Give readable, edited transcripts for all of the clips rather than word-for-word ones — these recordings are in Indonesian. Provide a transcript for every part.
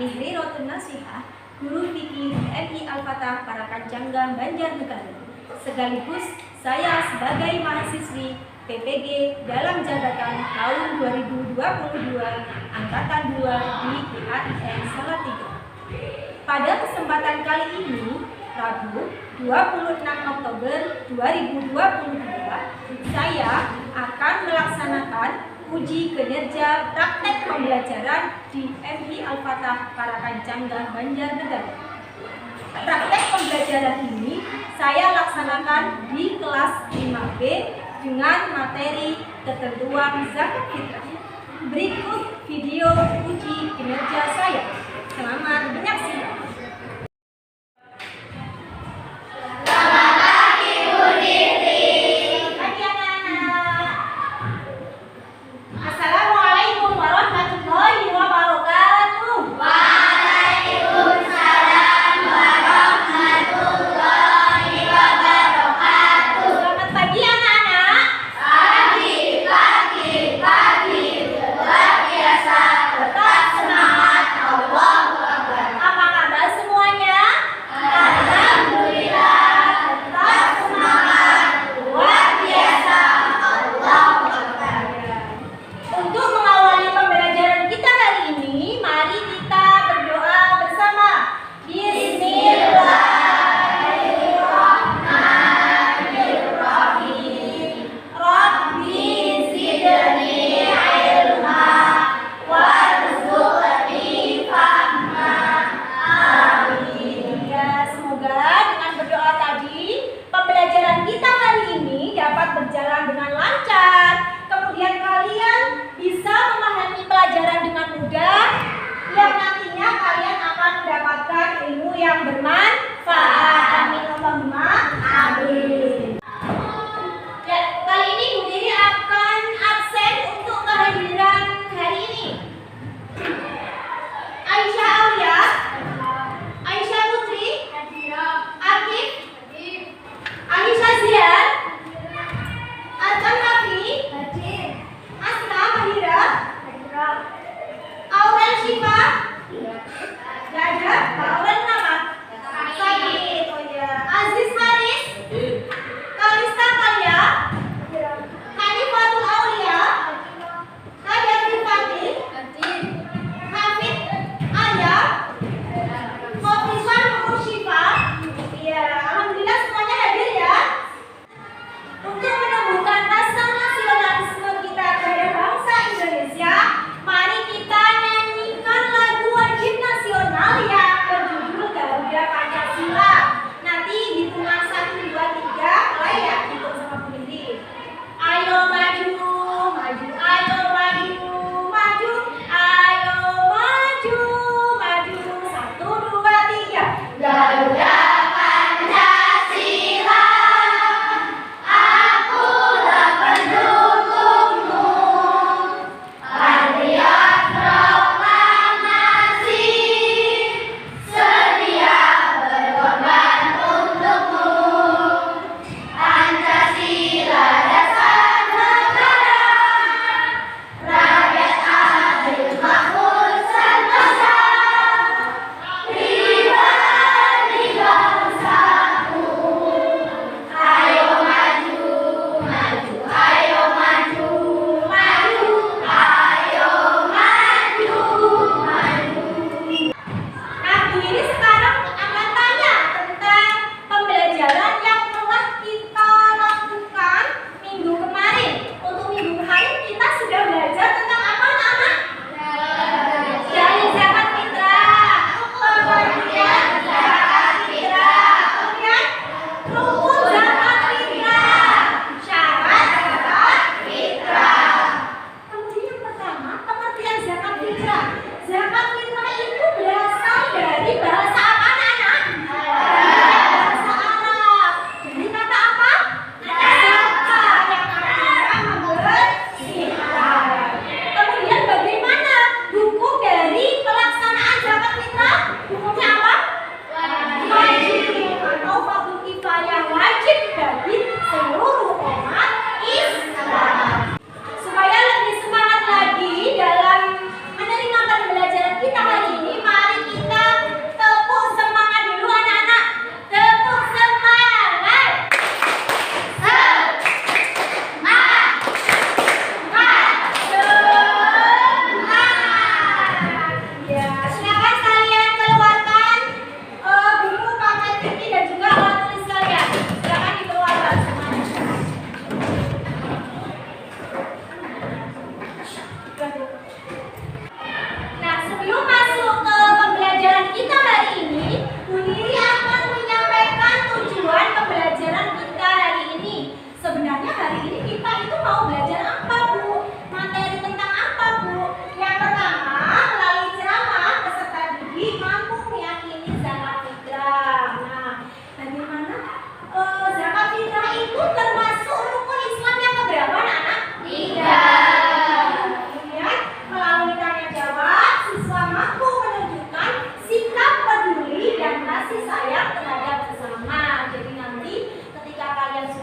Fahri Rotun Nasihah, Guru Fikih MI Al-Fatah Parakan Canggang Banjarnegara. Sekaligus saya sebagai mahasiswi PPG dalam jabatan tahun 2022 Angkatan 2 di PAIN Salatiga. Pada kesempatan kali ini, Rabu 26 Oktober 2022, saya akan melaksanakan uji kinerja praktek pembelajaran di MI Al-Fatah Parakan Canggang Banjarnegara. Praktek pembelajaran ini saya laksanakan di kelas 5B dengan materi ketentuan zakat fitrah. Berikut video uji kinerja saya. Selamat menyaksikan.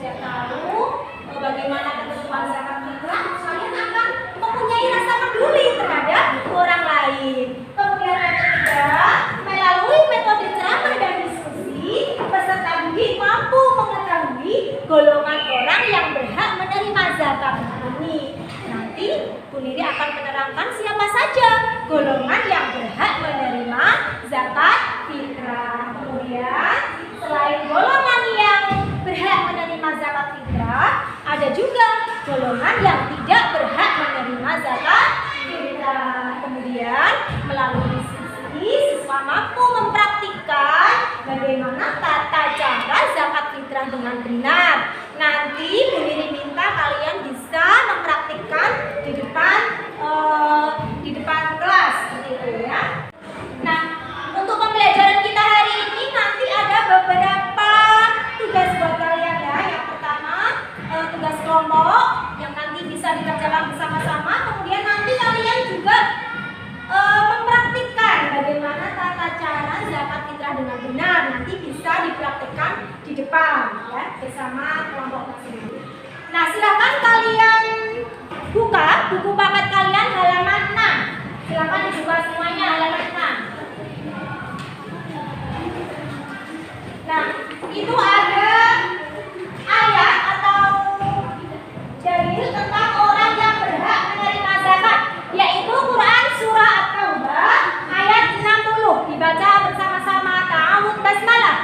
sudah tahu bagaimana ketentuan zakat fitrah, kalian akan mempunyai rasa peduli terhadap orang lain. Kemudian yang ketiga, melalui metode ceramah dan diskusi, peserta didik mampu mengetahui golongan orang yang berhak menerima zakat ini. Nanti Bu Niri akan menerangkan siapa saja golongan yang berhak menerima zakat fitrah. Kemudian selain golongan yang berhak menerima zakat fitrah, ada juga golongan yang tidak berhak menerima zakat fitrah. Kemudian melalui diskusi, siswa mampu mempraktikkan bagaimana tata cara zakat fitrah dengan benar. Nanti Bu Niri minta kalian bisa mempraktikkan di depan kelas seperti itu ya. Nah, untuk pembelajaran kita hari ini nanti ada beberapa tugas buat kalian ya. Yang pertama tugas kelompok yang nanti bisa dikerjakan bersama-sama. Kemudian nanti kalian juga mempraktikkan bagaimana tata cara zakat fitrah dengan benar. Nanti bisa dipraktikkan di depan ya bersama kelompok tersebut. Nah, silakan kalian buka buku paket kalian halaman 6. Silakan dibuka semuanya halaman 6. Nah, itu ada ayat atau dalil tentang orang yang berhak menerima zakat, yaitu Quran surah At-Taubah ayat 60. Dibaca bersama-sama. Ta'awudz basmalah.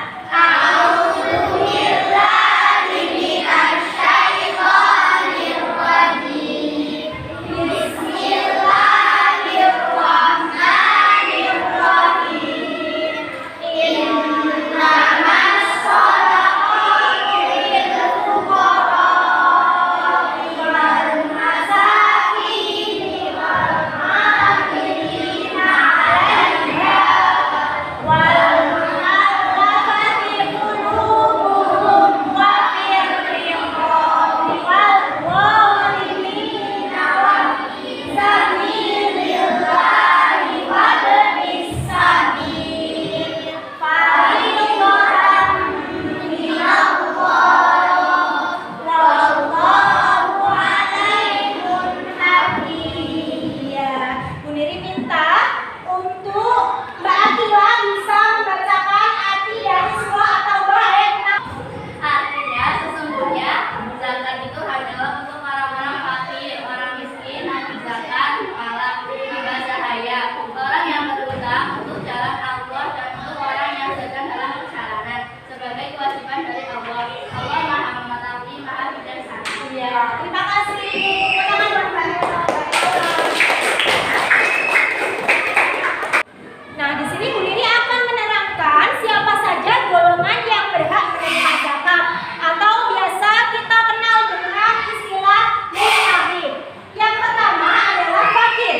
Terima kasih. Nah, di sini Bu Niri akan menerangkan siapa saja golongan yang berhak menerima zakat atau biasa kita kenal dengan istilah mustahik. Yang pertama adalah fakir.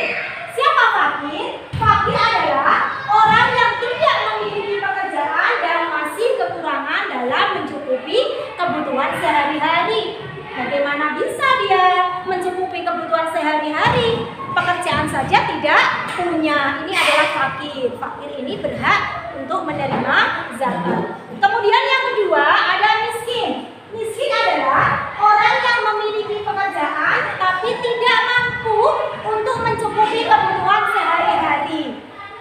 Siapa fakir? Fakir adalah orang yang tidak memiliki pekerjaan dan masih kekurangan dalam mencukupi kebutuhan sehari-hari. Bagaimana bisa dia mencukupi kebutuhan sehari-hari? Pekerjaan saja tidak punya. Ini adalah fakir. Fakir ini berhak untuk menerima zakat. Kemudian yang kedua ada miskin. Miskin adalah orang yang memiliki pekerjaan tapi tidak mampu untuk mencukupi kebutuhan sehari-hari.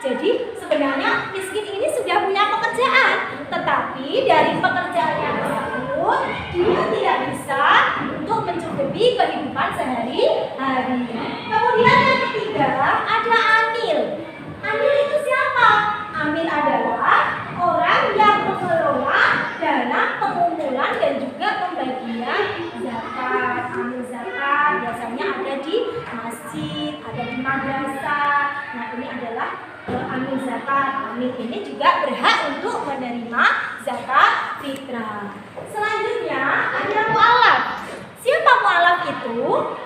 Jadi sebenarnya miskin ini sudah punya pekerjaan, tetapi dari pekerjaannya tersebut dia tidak bisa untuk mencukupi kehidupan sehari-hari. Kemudian yang ketiga ada amil. Amil itu siapa? Amil adalah orang yang mengelola dana pengumpulan dan juga pembagian zakat. Amil zakat biasanya ada di masjid, ada di madrasah. Nah, ini adalah amil zakat. Amil ini juga berhak untuk menerima zakat fitrah. Selanjutnya ada mu'alaf. Siapa mu'alaf itu?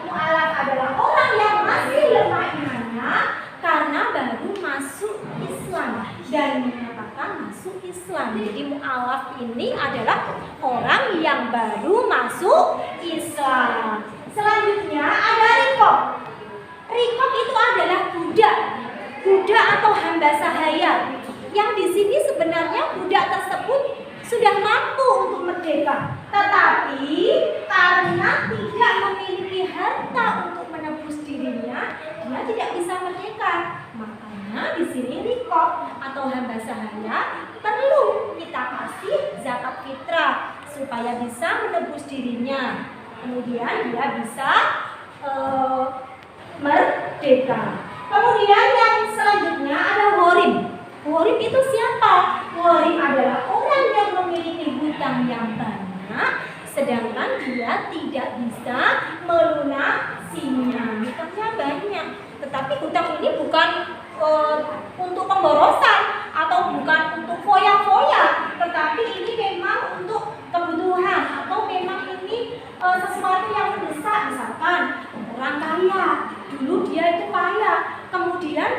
Mu'alaf adalah orang yang masih lemah imannya karena baru masuk Islam dan menyatakan masuk Islam. Jadi mu'alaf ini adalah orang yang baru masuk Islam. Selanjutnya ada rikob. Rikob itu adalah budak. Budak atau hamba sahaya. Yang di sini sebenarnya budak tersebut sudah mampu untuk merdeka, tetapi karena tidak memiliki harta untuk menebus dirinya, dia tidak bisa merdeka. Makanya di sini rikop atau hamba sahaya perlu kita kasih zakat fitrah supaya bisa menebus dirinya. Kemudian dia bisa merdeka. Kemudian yang selanjutnya ada gharim. Gharim itu siapa? Gharim adalah orang yang memiliki hutang yang banyak, sedangkan dia tidak bisa melunasinya. Hutangnya banyak, tetapi hutang ini bukan untuk pemborosan atau bukan untuk foya-foya, tetapi ini memang untuk kebutuhan atau memang ini sesuatu yang mendesak. Misalkan orang kaya, dulu dia itu kaya, kemudian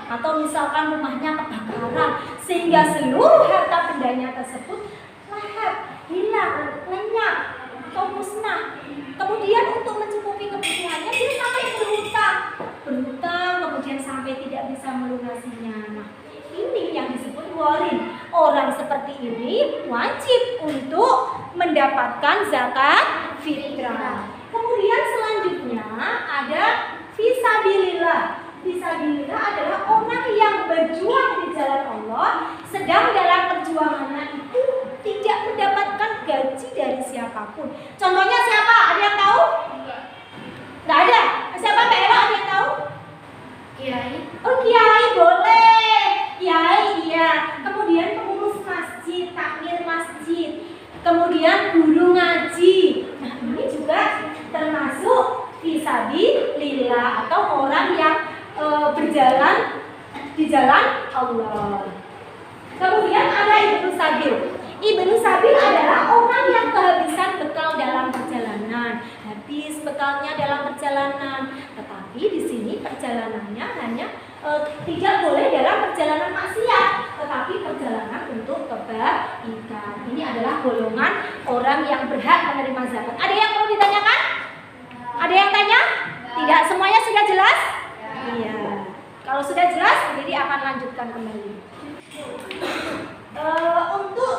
atau misalkan rumahnya kebakaran sehingga seluruh harta bendanya tersebut lahap, hilang, lenyap atau musnah. Kemudian untuk mencukupi kebutuhannya dia sampai berhutang, kemudian sampai tidak bisa melunasinya. Nah, ini yang disebut gharim. Orang seperti ini wajib untuk mendapatkan zakat fitrah. Kemudian selanjutnya ada fisabilillah. Fisabilillah adalah orang yang berjuang di jalan Allah, sedang dalam perjuangannya itu tidak mendapatkan gaji dari siapapun. Contohnya siapa? Ada yang tahu? Nggak ada. Siapa Mbak Ella? Ada yang tahu? Kiai. Oh, kiai boleh. Kiai iya. Kemudian pengurus masjid, takmir masjid. Kemudian guru ngaji. Nah, ini juga termasuk fisabilillah atau orang yang berjalan di jalan Allah. Kemudian ada ibnu sabil. Ibnu sabil adalah orang yang kehabisan bekal dalam perjalanan. Habis bekalnya dalam perjalanan, tetapi di sini perjalanannya hanya tidak boleh dalam perjalanan maksiat, tetapi perjalanan untuk kebaikan. Ini adalah golongan orang yang berhak menerima zakat. Ada yang perlu ditanyakan? Ada yang tanya? Tidak, semuanya sudah jelas? Iya. Kalau sudah jelas, jadi akan lanjutkan kembali. Untuk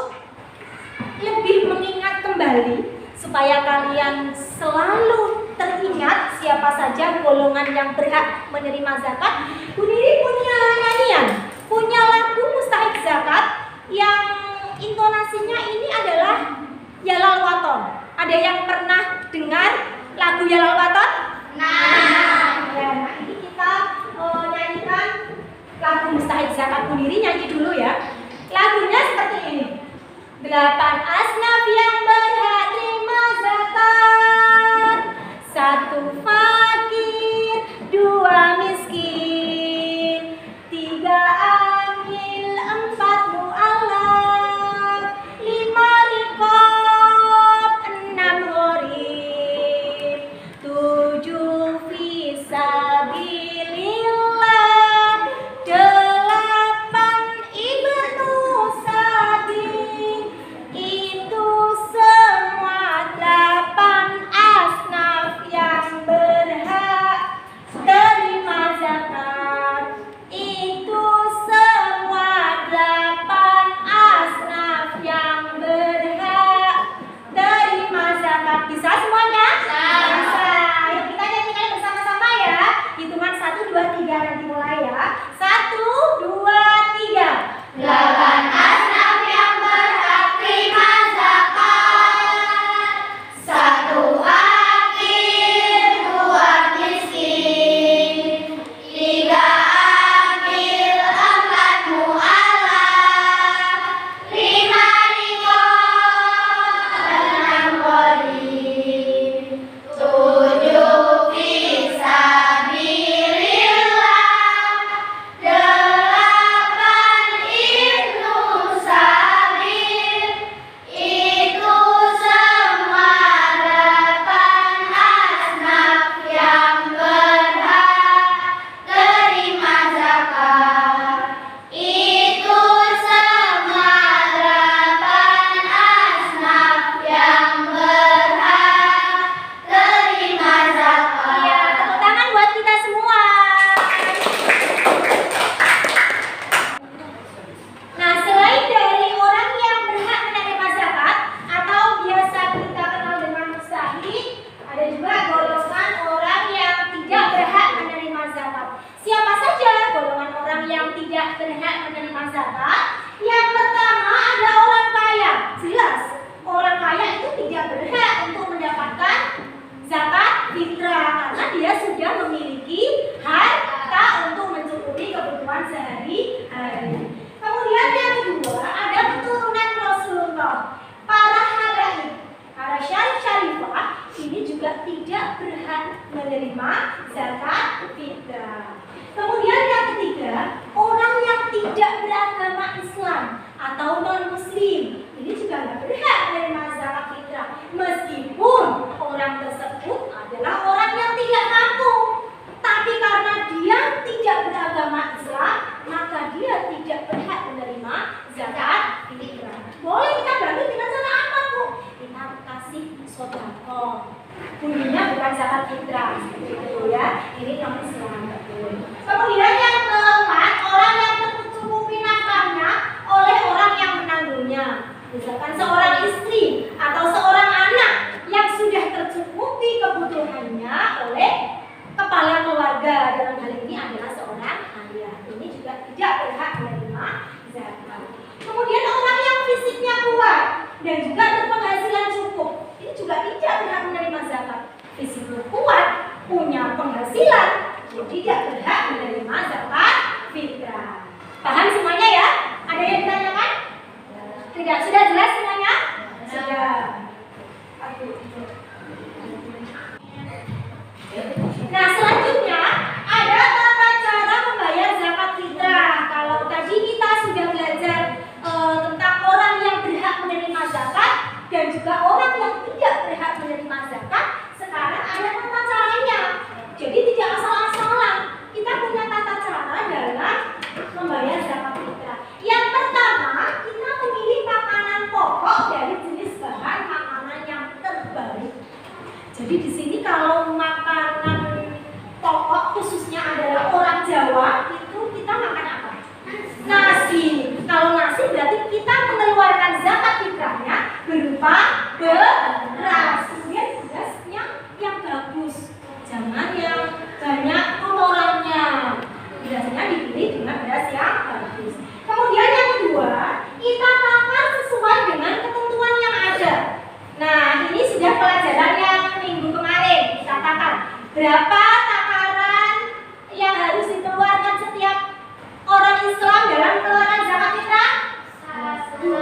lebih mengingat kembali supaya kalian selalu teringat siapa saja golongan yang berhak menerima zakat, Bu Niri punya nyanyian, punya lagu mustahik zakat yang intonasinya ini adalah Yalal Waton. Ada yang pernah dengar lagu Yalal Waton? Nah, ini kita nyanyikan lagu mustahik zakat. Bu Niri nyanyi dulu ya. Lagunya seperti ini. 8 asnaf yang berhak terima zakat, 1 fakir, 2 miskin, 3 amil, 4 mu'alaf, 5 riqab, 6 gharib, 7 fisabilillah, 8 ibnu sabil. Itu yang berhak menerima zakat? Yang pertama ada orang kaya. Jelas, orang kaya itu tidak berhak untuk mendapatkan zakat fitrah karena dia sudah memiliki harta untuk mencukupi kebutuhan sehari-hari. Kemudian yang kedua ada keturunan Rasulullah, para habaib, para syarif-syarifah ini juga tidak berhak menerima zakat fitrah. Kemudian yang ketiga, orang yang tidak beragama Islam atau non-muslim ini juga tidak berhak menerima zakat fitrah meskipun orang tersebut adalah orang yang tidak mampu. Tapi karena dia tidak beragama Islam, maka dia tidak berhak menerima zakat fitrah. Boleh kita bantu dengan cara apa, Bu? Kita kasih sedekah. Bunyinya bukan zakat fitrah, seperti itu ya. Ini non Islam. Kemudian yang keempat, orang yang tercukupi nafkahnya oleh orang yang menanggungnya. Misalkan seorang istri atau seorang anak yang sudah tercukupi kebutuhannya oleh kepala keluarga, dalam hal ini adalah seorang ayah. Ini juga tidak berhak menerima zakat. Kemudian orang yang fisiknya kuat dan juga berpenghasilan cukup, ini juga tidak berhak menerima zakat. Fisiknya kuat, punya penghasilan, jadi tidak berhak menerima zakat fitrah. Paham semuanya ya? Ada yang ditanyakan? Tidak, sudah jelas semuanya? Sudah. Nah, selanjutnya ada tata cara membayar zakat fitrah. Kalau tadi kita sudah belajar tentang orang yang berhak menerima zakat dan juga orang yang tidak berhak menerima zakat, sekarang ada tata caranya. Jadi tidak asal-asalan. Kita punya tata cara dalam membayar zakat fitrah. Yang pertama, kita memilih makanan pokok dari jenis bahan makanan yang terbaik. Jadi di sini kalau makanan pokok khususnya adalah orang Jawa, itu kita makan apa? Nasi. Kalau nasi berarti kita mengeluarkan zakat fitrahnya berupa beras. Kemudian berasnya yang bagus, jangan yang banyak kotorannya. Biasanya dipilih dengan beras yang bagus. Kemudian yang kedua, kita makan sesuai dengan ketentuan yang ada. Nah, ini sudah pelajaran yang minggu kemarin dikatakan berapa takaran yang harus dikeluarkan setiap orang Islam dalam pengeluaran zakat fitrah? 2,5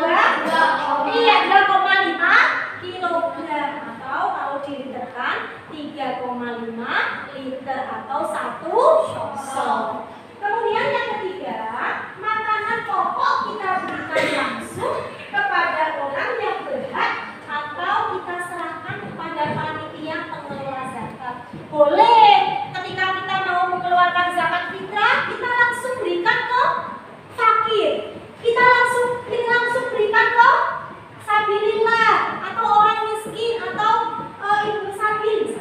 kilogram atau kalau diliterkan 3,5 liter atau 1 sok. Kemudian yang ketiga, makanan pokok kita berikan langsung kepada orang yang berhak atau kita serahkan kepada panitia pengelola zakat. Boleh ketika kita mau mengeluarkan zakat fitrah, kita langsung berikan ke fakir. Kita langsung berikan ke sabilillah atau orang miskin atau ibu sabil.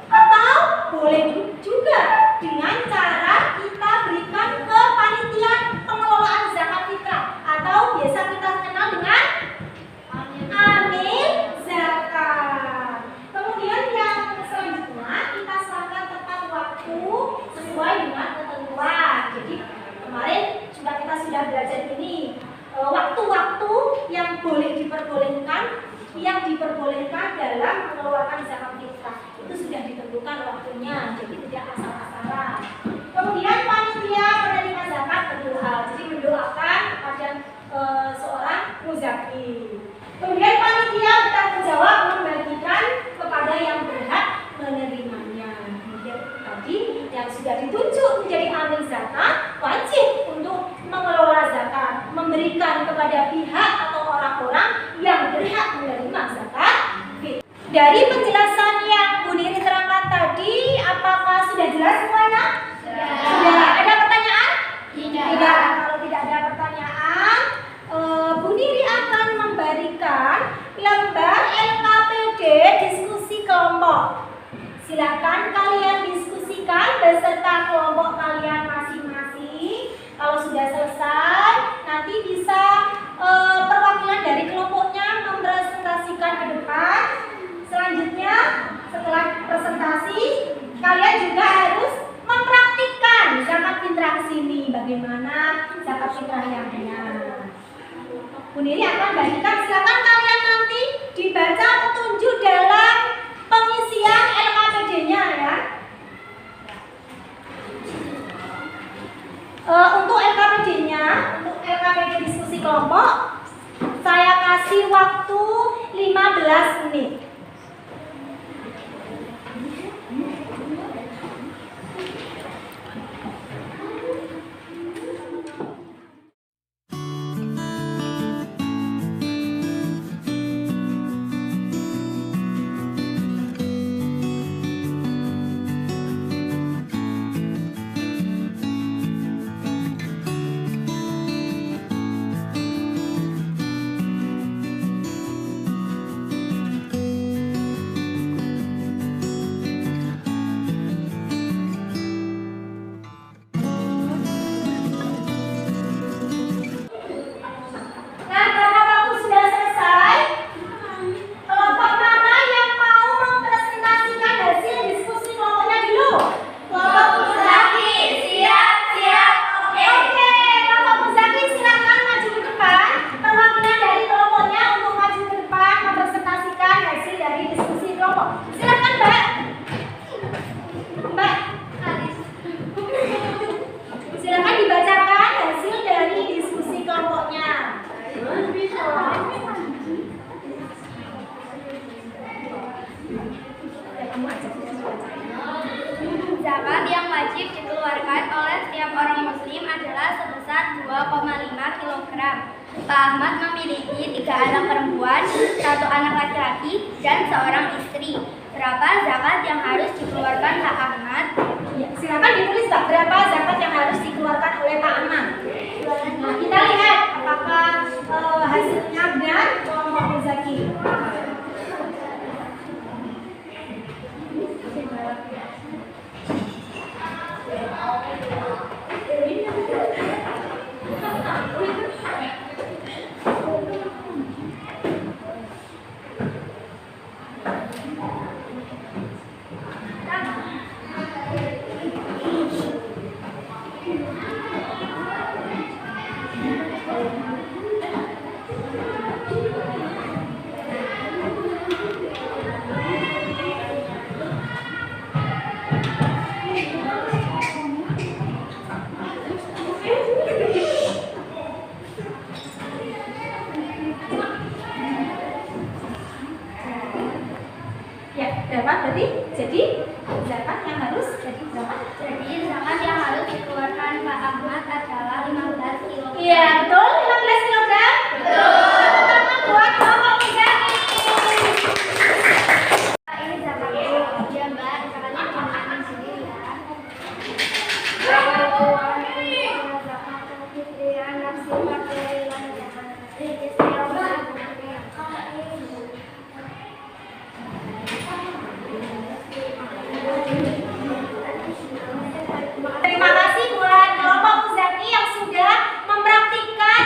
Atau boleh juga dengan cara kita berikan ke panitia pengelolaan zakat fitrah atau biasa kita kenal dengan amil zakat. Kemudian yang selanjutnya kita serahkan tepat waktu sesuai dengan ketentuan. Jadi kemarin juga kita sudah belajar ini waktu-waktu yang boleh diperbolehkan, yang diperbolehkan dalam mengeluarkan zakat fitrah itu sudah ditentukan waktunya, jadi tidak asal-asalan. Kemudian panitia penerima zakat berdoa, jadi mendoakan kepada seorang muzaki. Kemudian panitia bertanggung jawab membagikan kepada yang berhak menerimanya. Kemudian tadi yang sudah ditunjuk menjadi amil zakat wajib untuk mengelola zakat, memberikan kepada pihak atau orang-orang yang berhak menerima zakat. Dari penjelasan yang Bu Niri terangkan tadi, apakah sudah jelas semuanya? Sudah. Ada pertanyaan? Tidak. Kalau tidak ada pertanyaan, Bu Niri akan memberikan lembar LKPD diskusi kelompok. Silakan kalian diskusikan beserta kelompok kalian masing-masing. Kalau sudah selesai, nanti bisa perwakilan dari kelompoknya mempresentasikan ke depan. Selanjutnya, setelah presentasi, kalian juga harus mempraktikkan zakat fitrah sini. Bagaimana sembahyangnya. Bu Niri akan bagikan, silakan kalian nanti dibaca petunjuk dalam pengisian LKPD-nya ya. Untuk LKPD-nya, untuk LKPD diskusi kelompok, saya kasih waktu 15 menit. Zakat yang wajib dikeluarkan oleh setiap orang muslim adalah sebesar 2,5 kg. Pak Ahmad memiliki 3 anak perempuan, 1 anak laki-laki, dan seorang istri. Berapa zakat yang harus dikeluarkan Pak Ahmad? Ya, silakan ditulis Pak, berapa zakat yang harus dikeluarkan oleh Pak Ahmad. Nah, kita lihat apakah hasilnya benar kelompok Muzaki. Berapa berarti? Jadi zakat yang harus zakat yang harus dikeluarkan Pak Ahmad adalah 15 kg. Iya, betul, 15 kg. Betul. Pertama buat kelompok Muzaki. Ini zakatnya. Ya, Mbak, zakatnya diambil sendiri ya. Terima kasih buat kelompok Muzaki yang sudah mempraktikkan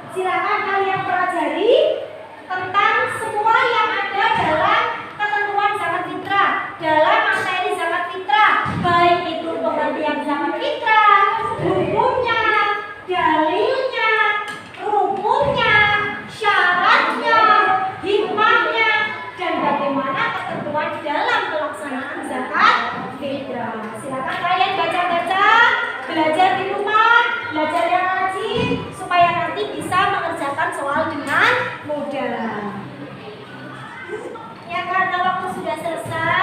Silakan kalian pelajari tentang semua yang ada dalam ketentuan zakat fitrah, dalam materi zakat fitrah, baik itu pengertian zakat fitrah, hukumnya, dalilnya, rukunnya, syaratnya, hikmahnya, dan bagaimana ketentuan dalam pelaksanaan zakat fitrah. Silakan kalian baca-baca, belajar di rumah, belajar yang rajin, supaya nanti bisa mengerjakan soal dengan mudah. Ya, karena waktu sudah selesai,